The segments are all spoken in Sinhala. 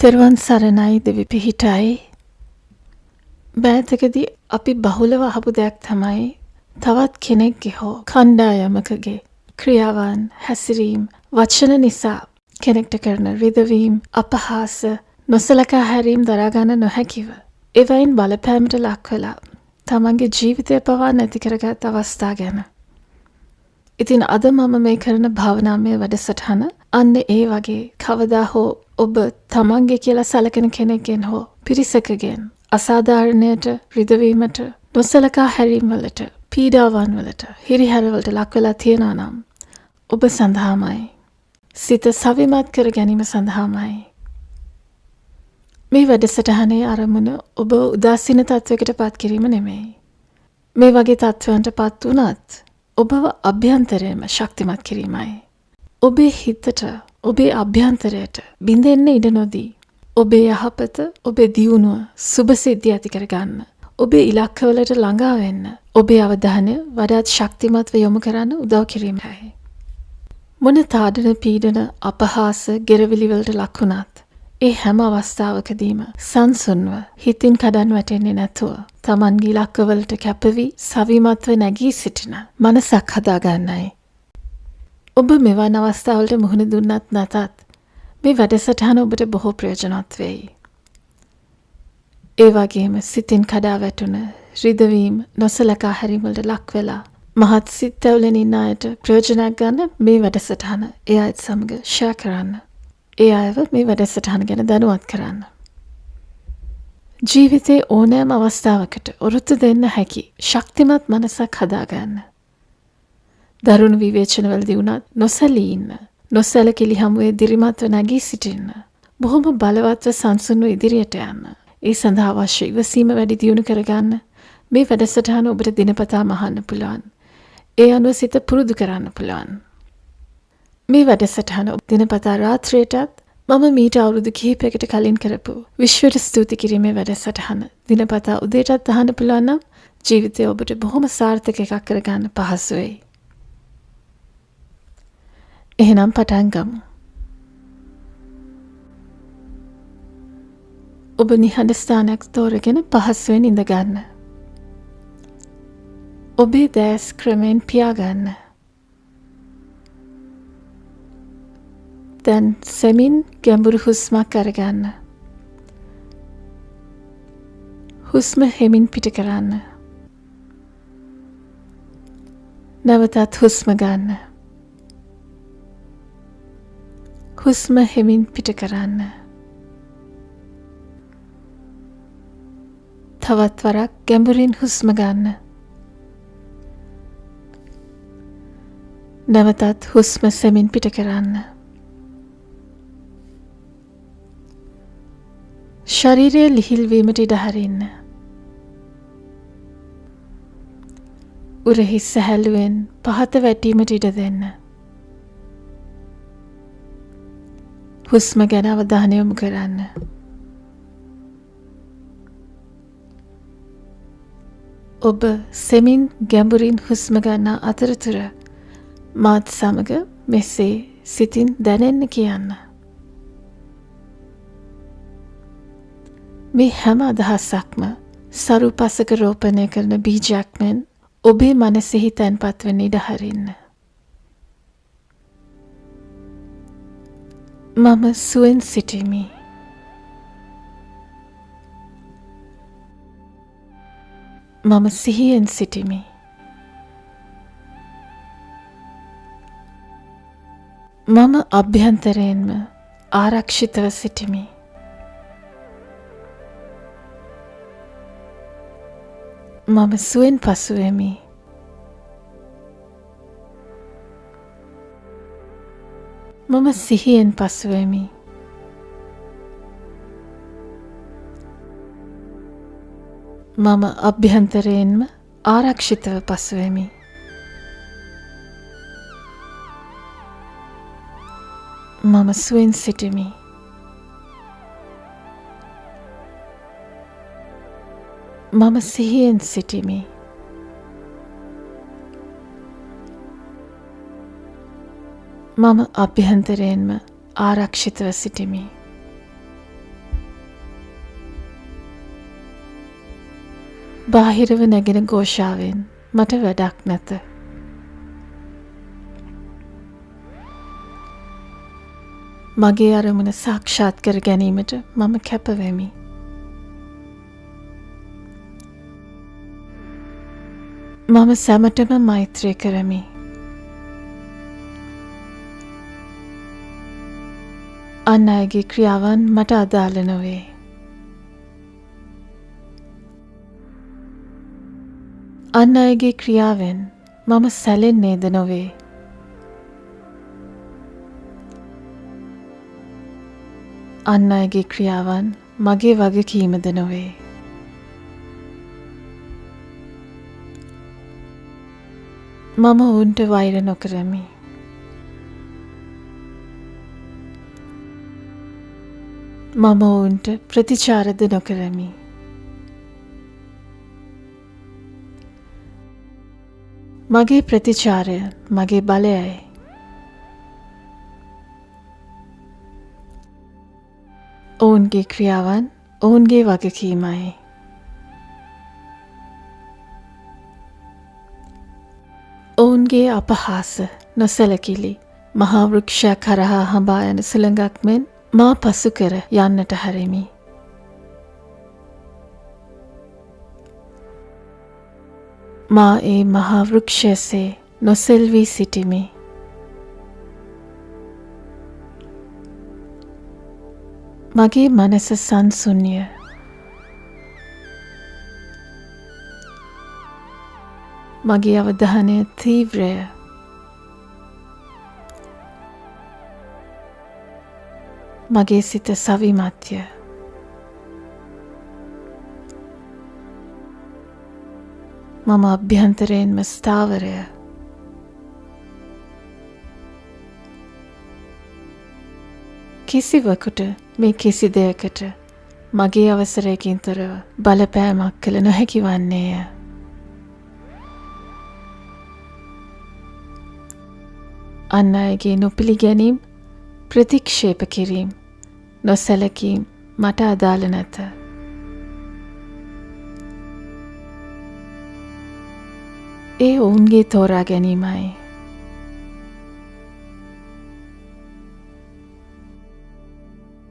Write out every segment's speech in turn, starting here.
තෙරුවන් සරණයි දෙවි පිහිටයි. බෑතකදී අපි බහුලව අහපු දෙයක් තමයි තවත් කෙනෙක්ගේ හෝ කණ්ඩායමකගේ ක්‍රියාවන් හැසිරීම් වචන නිසා කෙනෙක්ට කරන රිදවීම් අපහාස නොසලකා හැරීම් දරාගන්න නොහැකිව එවයින් බලපෑමට ලක් වෙලා තමන්ගේ ජීවිතය පවා නැති කරගත් අවස්ථා ගැන. ඉතින් අද මම මේ කරන භාවනාමය වැඩසටහන අන්න ඒ වගේ කවදා හෝ ඔබ තමන්ගේ කියලා සලකන කෙනෙක්ගෙන් හෝ පිරිසකගෙන් අසාධාරණයට රිදවීමට නොසලකා හැරීම් වලට පීඩාවන් වලට හිරිහැරවලට ලක් වෙලා තියෙනවා නම් ඔබ සඳහාමයි. සිත සවිමත් කර ගැනීම සඳහාමයි. මේ වැඩසටහනේ අරමුණ ඔබ උදාසීන තත්වයකට පත් කිරීම නෙමෙයි. මේ වගේ තත්වයන්ට පත් වුණත් ඔබව අභ්‍යන්තරයෙන්ම ශක්තිමත් කිරීමයි. ඔබේ හිතට ඔබේ අභ්‍යන්තරයට බිඳෙන්න ඉඩ නොදී ඔබේ යහපත ඔබේ දියුණුව සුභසිද්ධිය ඇති කරගන්න ඔබේ ඉලක්කවලට ළඟා වෙන්න ඔබේ අවධානය වඩාත් ශක්තිමත්ව යොමු කරන්න උදව් කිරීමයි. මොන තාඩන පීඩන අපහාස ගෙරවිලි වලට ලක් වුණත් ඒ හැම අවස්ථාවකදීම සංසුන්ව හිතින් කඩන් වැටෙන්නේ නැතුව තමන්ගේ ඉලක්කවලට කැපවී සවිමත්ව නැගී සිටින මනසක් හදාගන්නයි. ඔබ මෙවන් අවස්ථාවලට මුහුණ දුන්නත් නැතත් මේ වැඩසටහන ඔබට බොහෝ ප්‍රයෝජනවත් වෙයි. ඒ වගේම සිතින් කඩා වැටුණ රිදවීම් නොසලකා හැරීම් වලට ලක් වෙලා මහත් සිත් ඇවුලෙන් ඉන්න අයට ප්‍රයෝජනයක් ගන්න මේ වැඩසටහන ඒ අයත් සමග ෂෙයා කරන්න. ඒ අයව මේ වැඩසටහන ගැන දැනුවත් කරන්න. ජීවිතේ ඕනෑම අවස්ථාවකට ඔරොත්තු දෙන්න හැකි ශක්තිමත් මනසක් හදාගන්න. දරුණු විවේචනවලදී වුණත් නොසැලී ඉන්න. නොසැලකිලි හමුවේ දිරිමත්ව නැගී සිටින්න. බොහොම බලවත්ව සංසුන්ව ඉදිරියට යන්න. ඒ සඳහා අවශ්‍ය ඉවසීම වැඩි දියුණු කරගන්න මේ වැඩසටහන ඔබට දිනපතාම අහන්න පුළුවන්. ඒ අනුව සිත පුරුදු කරන්න පුළුවන්. මේ වැඩසටහන දිනපතා රාත්‍රියටත් මම මීට අවුරුදු කිහිපයකට කලින් කරපු විශ්වයට ස්තුති කිරීමේ වැඩසටහන දිනපතා උදේටත් අහන්න පුළුවන් නම් ජීවිතය ඔබට බොහොම සාර්ථක එකක් කරගන්න පහසු වෙයි. එහෙනම් පටන් ගමු. ඔබ නිහඬ ස්ථානයක් තෝරගෙන පහසුවෙන් ඉඳ ගන්න. ඔබේ දැස් ක්‍රමෙන් පියාගන්න. දැන් සෙමින් ගැඹුරු හුස්මක් අරගන්න. හුස්ම හෙමින් පිට කරන්න. නැවතත් හුස්ම ගන්න. හුස්ම හෙමින් පිට කරන්න. තවත් වරක් ගැඹුරින් හුස්ම ගන්න. නැවතත් හුස්ම සෙමින් පිට කරන්න. ශරීරය ලිහිල් වීමට ඉඩ හරින්න. උරහිස් සැහැල්ලුවෙන් පහත වැටීමට ඉඩ දෙන්න. හුස්ම ගැන අවධානය යොමු කරන්න. ඔබ සෙමින් ගැඹුරින් හුස්ම ගන්නා අතරතුර මාත් සමග මෙසේ සිතින් දැනෙන්න කියන්න. මේ හැම අදහසක්ම සරු පසක රෝපණය කරන බීජයක් මෙන් ඔබේ මනසෙහි තැන්පත් වෙන්න ඉඩ හරින්න. මම සුවෙන් සිටිමි. මම සිහියෙන් සිටිමි. මම අභ්‍යන්තරයෙන්ම ආරක්ෂිතව සිටිමි. මම සුවෙන් පසුවෙමි. මම සිහියෙන් පසුවෙමි. මම අභ්‍යන්තරයෙන්ම ආරක්ෂිතව පසුවෙමි. මම සුවෙන් සිටිමි. මම සිහියෙන් සිටිමි. මම අභ්‍යන්තරයෙන්ම ආරක්ෂිතව සිටිමි. බාහිරව නැගෙන ഘോഷාවෙන් මට වැඩක් නැත. මගේ අරමුණ සාක්ෂාත් කර ගැනීමට මම කැප වෙමි. මම සැමටම මෛත්‍රී කරමි. අන් අයගේ ක්‍රියාවන් මට අදාළ නොවේ. අන් අයගේ ක්‍රියාවෙන් මම සැලෙන්නේද නොවේ. අන් අයගේ ක්‍රියාවන් මගේ වගකීමද නොවේ. මම ඔවුන්ට වෛර නොකරමි. මම ඔවුන්ට ප්‍රතිචාරද නොකරමි. මගේ ප්‍රතිචාරය මගේ බලයයි. ඔවුන්ගේ ක්‍රියාවන් ඔවුන්ගේ වගකීමයි. ඔවුන්ගේ අපහාස නොසැලකිලි මහා වෘක්ෂයක් හරහා හඹා යන සුළඟක් මෙන් මා පසු කර යන්නට හැරෙමි. මා ඒ මහා වෘක්ෂයසේ නොසෙල්වී සිටිමි. මගේ මනස සංසුන්ය. මගේ අවධානය තීව්‍රය. මගේ සිත සවිමත්ය. මම අභ්‍යන්තරයෙන්ම ස්ථාවරය. කිසිවකුට මේ කිසි දෙයකට මගේ අවසරයකින් තොරව බලපෑමක් කළ නොහැකි වන්නේය. අන් අයගේ නොපිළිගැනීම්, ප්‍රතික්ෂේප කිරීම, නොසැලකීම් මට අදාළ නැත. ඒ ඔවුන්ගේ තෝරා ගැනීමයි.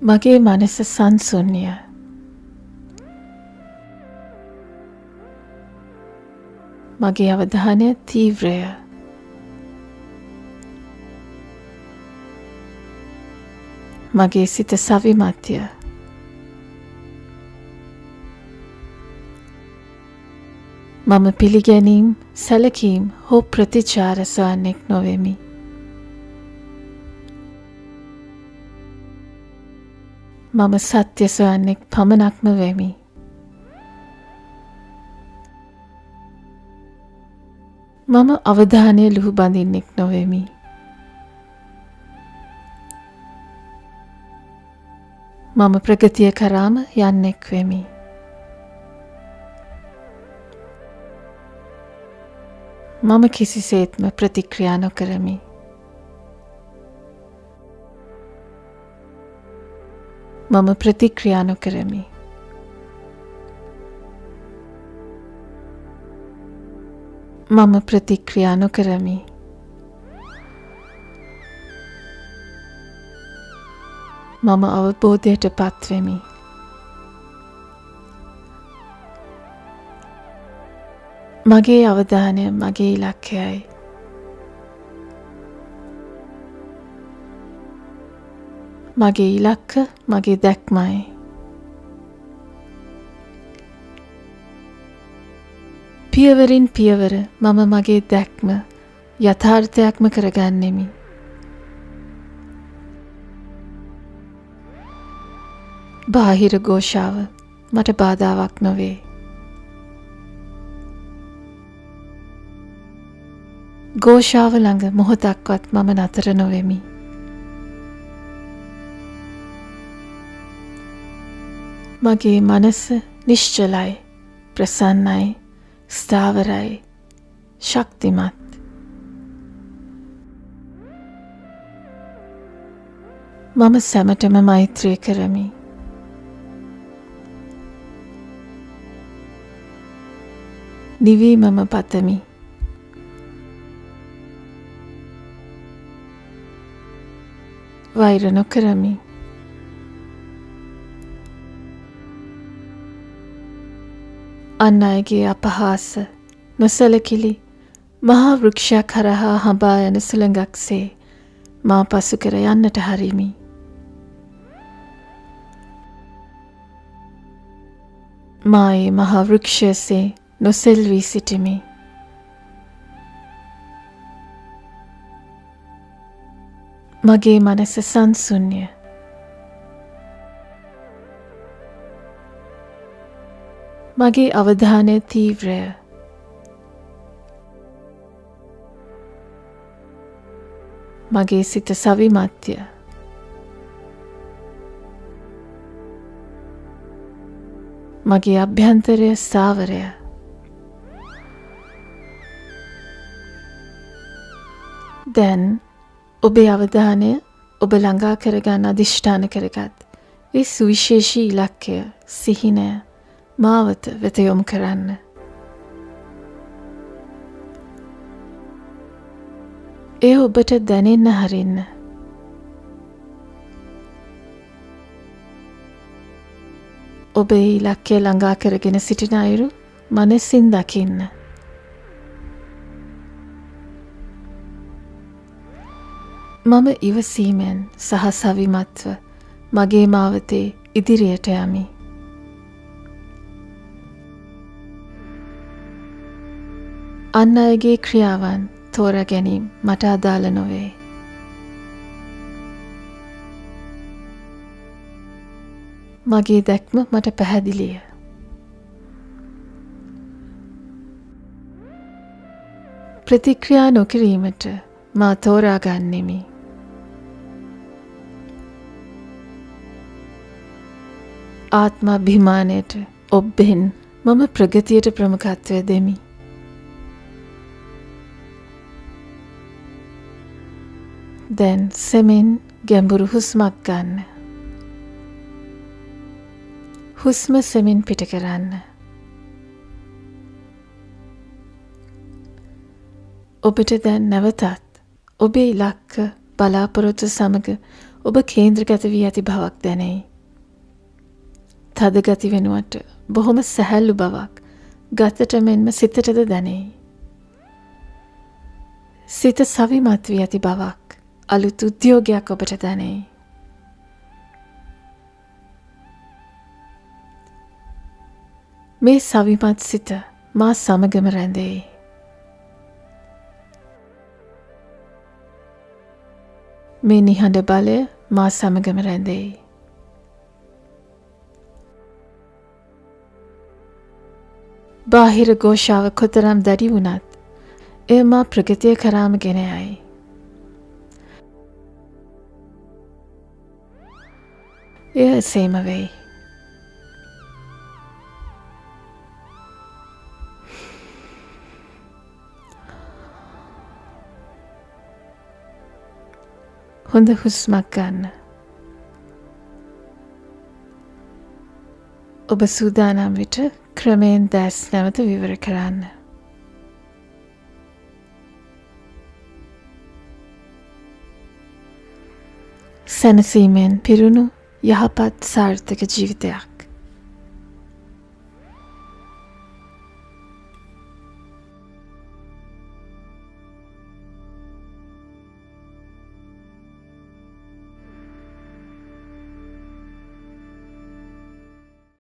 මගේ මනස සංසුන්ය. මගේ අවධානය තීව්‍රය. මගේ සිත සවිමත්ය. මම පිළිගැනීම්, සැලකීම් හෝ ප්‍රතිචාර සොයන්නෙක් නොවෙමි. මම සත්‍ය සොයන්නෙක් පමණක්ම වෙමි. මම අවධානය ලුහු බඳින්නෙක් නොවෙමි. මම ප්‍රගතිය කරාම යන්නෙක් වෙමි. මම කිසිසේත්ම ප්‍රතික්‍රියා නොකරමි. මම ප්‍රතික්‍රියා නොකරමි. මම ප්‍රතික්‍රියා නොකරමි. මම අවබෝධයට පත්වෙමි. මගේ අවධානය මගේ ඉලක්කයයි. මගේ ඉලක්ක මගේ දැක්මයි. පියවරින් පියවර මම මගේ දැක්ම යථාර්ථයක්ම කරගන්නෙමි. බාහිර ഘോഷාව මට බාධාවක් නොවේ. ഘോഷාව ළඟ මොහොතක්වත් මම නතර නොවෙමි. මගේ මනස නිශ්චලයි, ප්‍රසන්නයි, ස්ථාවරයි, ශක්තිමත්. මම සැමටම මෛත්‍රී කරමි. නිවීමම පතමි. වෛර නොකරමි. අන් අයගේ අපහාස නොසලකිලි මහා වෘක්ෂයක් හරහා හඹා යන සුළඟක්සේ මා පසු කර යන්නට හරිමි. මා ඒ මහා වෘක්ෂයසේ නොසෙල්වී සිටිමි. මගේ මනස සංසුන්ය. මගේ අවධානය තීව්‍රය. මගේ සිත සවිමත්ය. මගේ අභ්‍යන්තරය ස්ථාවරය. දැන් ඔබේ අවධානය ඔබ ළඟා කරගන්න අධිෂ්ඨාන කරගත් ඒ සුවිශේෂී ඉලක්කය සිහිනය මාවත වෙත යොමු කරන්න. එය ඔබට දැනෙන්න හරින්න. ඔබ ඒ ඉලක්කය ළඟා කරගෙන සිටින අයුරු මනසින් දකින්න. මම ඉවසීමෙන් සහ සවිමත්ව මගේ මාවතේ ඉදිරියට යමි. අන් අයගේ ක්‍රියාවන් තෝරා ගැනීම මට අදාළ නොවේ. මගේ දැක්ම මට පැහැදිලිය. ප්‍රතික්‍රියා නොකිරීමට මා තෝරා ගන්නෙමි. ආත්මාභිමානයට ඔබෙන් මම ප්‍රගතියට ප්‍රමුඛත්වය දෙමි. දැන් සෙමෙන් ගැඹුරු හුස්මක් ගන්න. හුස්ම සෙමෙන් පිට කරන්න. ඔබට දැන් නැවතත් ඔබේ ඉලක්ක බලාපොරොත්තු සමග ඔබ කේන්ද්‍රගත වී ඇති බවක් දැනෙයි. තද ගති වෙනුවට බොහොම සැහැල්ලු බවක් ගතට මෙන්ම සිතටද දැනෙයි. සිත සවිමත් වී ඇති බවක් අලුත් උද්‍යෝගයක් ඔබට දැනෙයි. මේ සවිමත් සිත මා සමගම රැඳෙයි. මේ නිහඬ බලය මා සමගම රැඳෙයි. බාහිර ഘോഷාව කොතරම් දැඩි වුණත් එය මා ප්‍රගතිය කරාම ගෙන යයි. එය එසේම වෙයි. හොඳ හුස්මක් ගන්න. ඔබ සූදානම් විට ක්‍රමයෙන් දැස් නැවත විවර කරන්න. සැනසීමෙන් පිරුණු යහපත් සාර්ථක ජීවිතයක්.